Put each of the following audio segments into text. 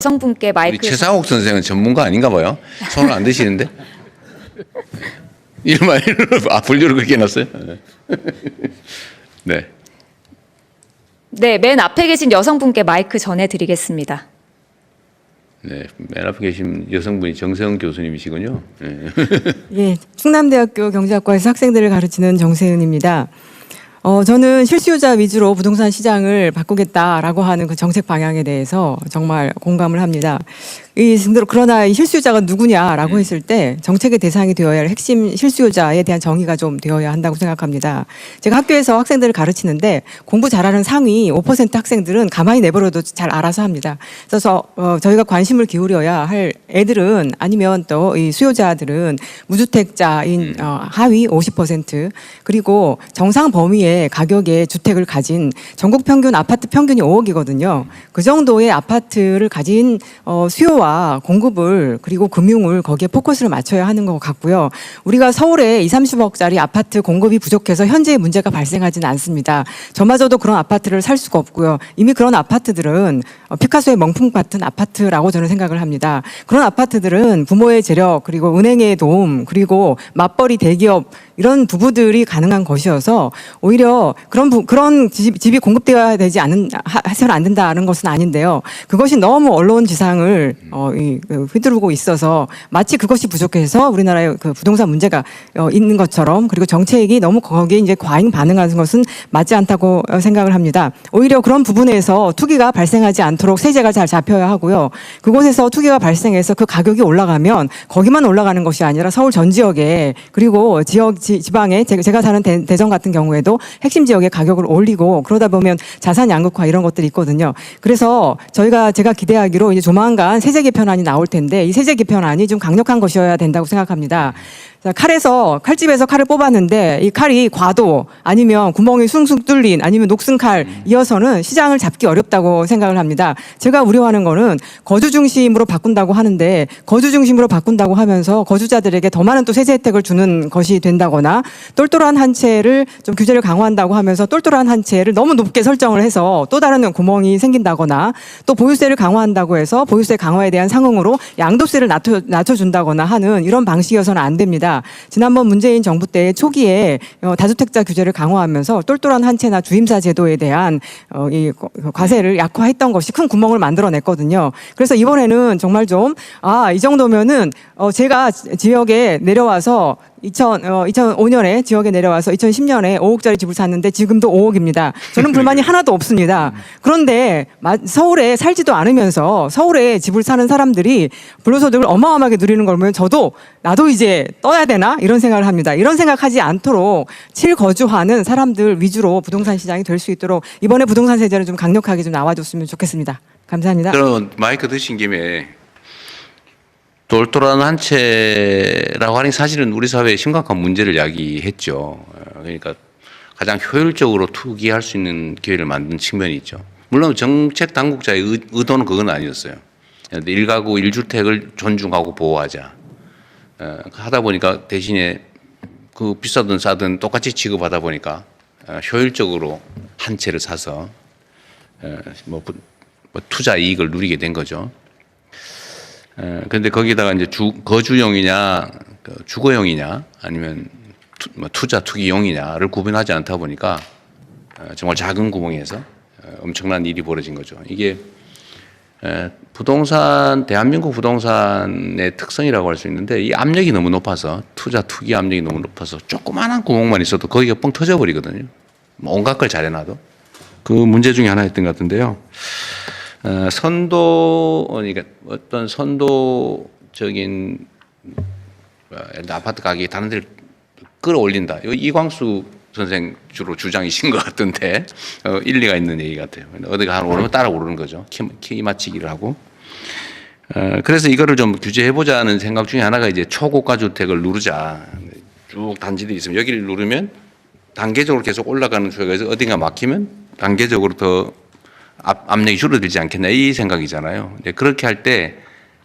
여성분께 우리 마이크. 최상욱 선생은 전문가 아닌가 봐요. 손을 안 드시는데. 이름만 분류를 그렇게 해놨어요. 네. 네, 맨 앞에 계신 여성분께 마이크 전해드리겠습니다. 네, 맨 앞에 계신 여성분이 정세영 교수님이시군요. 네. 예, 충남대학교 경제학과에서 학생들을 가르치는 정세은입니다. 저는 실수요자 위주로 부동산 시장을 바꾸겠다라고 하는 그 정책 방향에 대해서 정말 공감을 합니다. 그러나 이 실수요자가 누구냐라고 했을 때 정책의 대상이 되어야 할 핵심 실수요자에 대한 정의가 좀 되어야 한다고 생각합니다. 제가 학교에서 학생들을 가르치는데 공부 잘하는 상위 5% 학생들은 가만히 내버려도 잘 알아서 합니다. 그래서 저희가 관심을 기울여야 할 애들은 아니면 또 이 수요자들은 무주택자인 하위 50% 그리고 정상 범위의 가격의 주택을 가진 전국 평균 아파트 평균이 5억이거든요. 그 정도의 아파트를 가진 수요와 공급을 그리고 금융을 거기에 포커스를 맞춰야 하는 것 같고요. 우리가 서울에 20, 30억짜리 아파트 공급이 부족해서 현재의 문제가 발생하지는 않습니다. 저마저도 그런 아파트를 살 수가 없고요. 이미 그런 아파트들은 피카소의 명품 같은 아파트라고 저는 생각을 합니다. 그런 아파트들은 부모의 재력 그리고 은행의 도움 그리고 맞벌이 대기업 이런 부부들이 가능한 것이어서 오히려 그런 집이 공급되어야 되지 해서는 안 된다는 것은 아닌데요. 그것이 너무 언론 지상을 휘두르고 있어서 마치 그것이 부족해서 우리나라의 그 부동산 문제가 있는 것처럼 그리고 정책이 너무 거기에 이제 과잉 반응하는 것은 맞지 않다고 생각을 합니다. 오히려 그런 부분에서 투기가 발생하지 않도록 세제가 잘 잡혀야 하고요. 그곳에서 투기가 발생해서 그 가격이 올라가면 거기만 올라가는 것이 아니라 서울 전 지역에 그리고 지방에 제가 사는 대전 같은 경우에도 핵심 지역의 가격을 올리고 그러다 보면 자산 양극화 이런 것들이 있거든요. 그래서 제가 기대하기로 이제 조만간 세제 개편안이 나올 텐데 이 세제 개편안이 좀 강력한 것이어야 된다고 생각합니다. 칼집에서 칼을 뽑았는데 이 칼이 과도 아니면 구멍이 숭숭 뚫린 아니면 녹슨 칼 이어서는 시장을 잡기 어렵다고 생각을 합니다. 제가 우려하는 거는 거주 중심으로 바꾼다고 하는데 거주 중심으로 바꾼다고 하면서 거주자들에게 더 많은 또 세제 혜택을 주는 것이 된다거나 똘똘한 한 채를 좀 규제를 강화한다고 하면서 똘똘한 한 채를 너무 높게 설정을 해서 또 다른 구멍이 생긴다거나 또 보유세를 강화한다고 해서 보유세 강화에 대한 상응으로 양도세를 낮춰준다거나 하는 이런 방식이어서는 안 됩니다. 지난번 문재인 정부 때 초기에 다주택자 규제를 강화하면서 똘똘한 한 채나 주임사 제도에 대한 이 과세를 약화했던 것이 큰 구멍을 만들어냈거든요. 그래서 이번에는 정말 좀 이 정도면은 제가 지역에 내려와서 2005년에 지역에 내려와서 2010년에 5억짜리 집을 샀는데 지금도 5억입니다. 저는 불만이 하나도 없습니다. 그런데 서울에 살지도 않으면서 서울에 집을 사는 사람들이 불로소득을 어마어마하게 누리는 걸 보면 나도 이제 떠야 되나? 이런 생각을 합니다. 이런 생각하지 않도록 실거주하는 사람들 위주로 부동산 시장이 될 수 있도록 이번에 부동산 세제는 좀 강력하게 좀 나와줬으면 좋겠습니다. 감사합니다. 그럼 마이크 드신 김에 똘똘한 한 채라고 하니 사실은 우리 사회에 심각한 문제를 야기했죠. 그러니까 가장 효율적으로 투기할 수 있는 기회를 만든 측면이 있죠. 물론 정책 당국자의 의도는 그건 아니었어요. 일가구 1주택을 존중하고 보호하자. 하다 보니까 대신에 그 비싸든 싸든 똑같이 취급하다 보니까 효율적으로 한 채를 사서 투자 이익을 누리게 된 거죠. 그런데 거기다가 이제 거주용이냐, 주거용이냐, 아니면 투자 투기용이냐를 구분하지 않다 보니까 정말 작은 구멍에서 엄청난 일이 벌어진 거죠. 이게 대한민국 부동산의 특성이라고 할 수 있는데 이 압력이 너무 높아서 투자 투기 압력이 너무 높아서 조그마한 구멍만 있어도 거기가 뻥 터져버리거든요. 온갖 걸 잘해놔도. 그 문제 중에 하나였던 것 같은데요. 그러니까 어떤 선도적인 아파트 가격이 다른 데를 끌어올린다. 이광수 선생 주로 주장이신 것 같은데 일리가 있는 얘기 같아요. 어디가 오르면 따라 오르는 거죠. 키 맞추기를 하고. 그래서 이거를 좀 규제해보자는 생각 중에 하나가 이제 초고가 주택을 누르자. 쭉 단지들이 있으면 여기를 누르면 단계적으로 계속 올라가는 수요가 있어서 어딘가 막히면 단계적으로 더 압력이 줄어들지 않겠나 이 생각이잖아요. 그렇게 할 때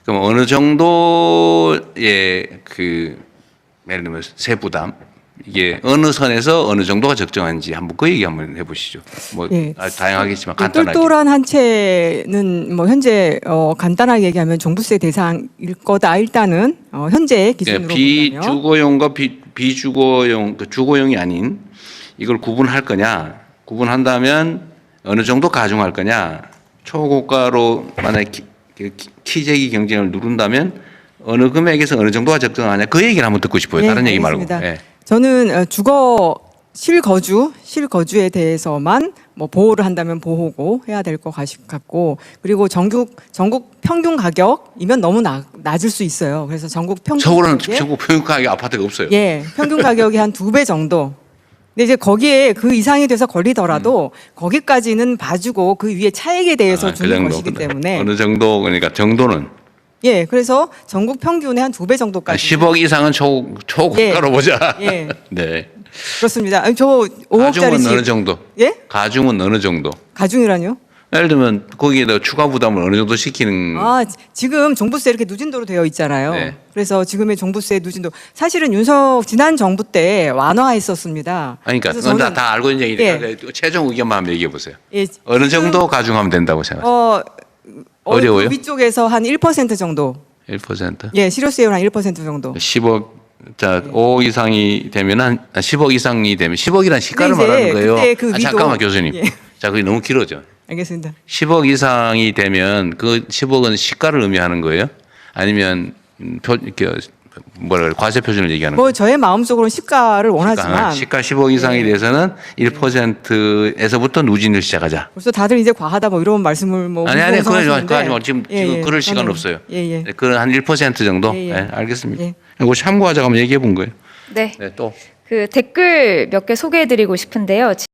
그럼 어느 정도의 예를 들면 세부담 이게 어느 선에서 어느 정도가 적정한지 한번 그 얘기 한번 해보시죠. 뭐 예. 다양하겠지만 간단하게. 똘똘한 한 채는 뭐 현재 간단하게 얘기하면 종부세 대상일 거다. 일단은 현재 기준으로 본다면. 비주거용과 비주거용, 그 주거용이 아닌 이걸 구분할 거냐? 구분한다면 어느 정도 가중할 거냐? 초고가로 만약에 키재기 경쟁을 누른다면 어느 금액에서 어느 정도가 적정하냐? 그 얘기를 한번 듣고 싶어요. 네, 다른 얘기 말고. 알겠습니다. 예. 저는 실거주에 대해서만 뭐 보호를 한다면 보호고 해야 될 것 같고, 그리고 전국 평균 가격이면 너무 낮을 수 있어요. 그래서 전국 평균 서울은 가격에 전국 평균 가격 아파트가 없어요. 예, 평균 가격이 한 2배 정도. 근데 이제 거기에 그 이상이 돼서 걸리더라도 거기까지는 봐주고 그 위에 차액에 대해서 주는 것이기 때문에 어느 정도 그러니까 정도는 예, 그래서 전국 평균의 한 2배 정도까지 10억 이상은 초고가로 보자. 예. 네. 그렇습니다. 아니, 저 5억짜리 가중은 집 어느 정도? 예? 가중은 어느 정도? 가중이라뇨? 예를 들면 거기에다 추가 부담을 어느 정도 시키는 지금 종부세 이렇게 누진도로 되어 있잖아요. 네. 그래서 지금의 종부세 누진도 사실은 지난 정부 때 완화했었습니다. 아니, 그러니까 그래서 그건 저는 다 알고 있는 얘기니까 최종 의견만 한번 얘기해 보세요. 예, 어느 지금, 정도 가중하면 된다고 생각하세요? 어려워요? 그 위쪽에서 한 1% 정도. 1%? 예, 실효세율 한 1% 정도. 10억 자 5억 이상이 되면 한 10억 이상이 되면 10억이란 시가를 근데 이제 말하는 거예요. 그때 그 위도- 잠깐만 교수님. 예. 자, 그게 너무 길어져. 알겠습니다. 10억 이상이 되면 그 10억은 시가를 의미하는 거예요? 아니면 이렇게 뭐라 그래 과세 표준을 얘기하는 거예요? 뭐 저의 마음속으로는 시가를 원하지만 시가 10억 이상이 돼서는 1%에서부터 누진을 시작하자. 벌써 다들 이제 과하다 뭐 이런 말씀을 뭐 아니 그거 하시는데. 하지 마. 지금 그럴 시간 저는- 없어요. 예. 그건 한 1% 정도. 예, 예. 네, 알겠습니다. 예. 이거 참고하자고 한번 얘기해 본 거예요. 네. 네, 또. 그 댓글 몇 개 소개해드리고 싶은데요.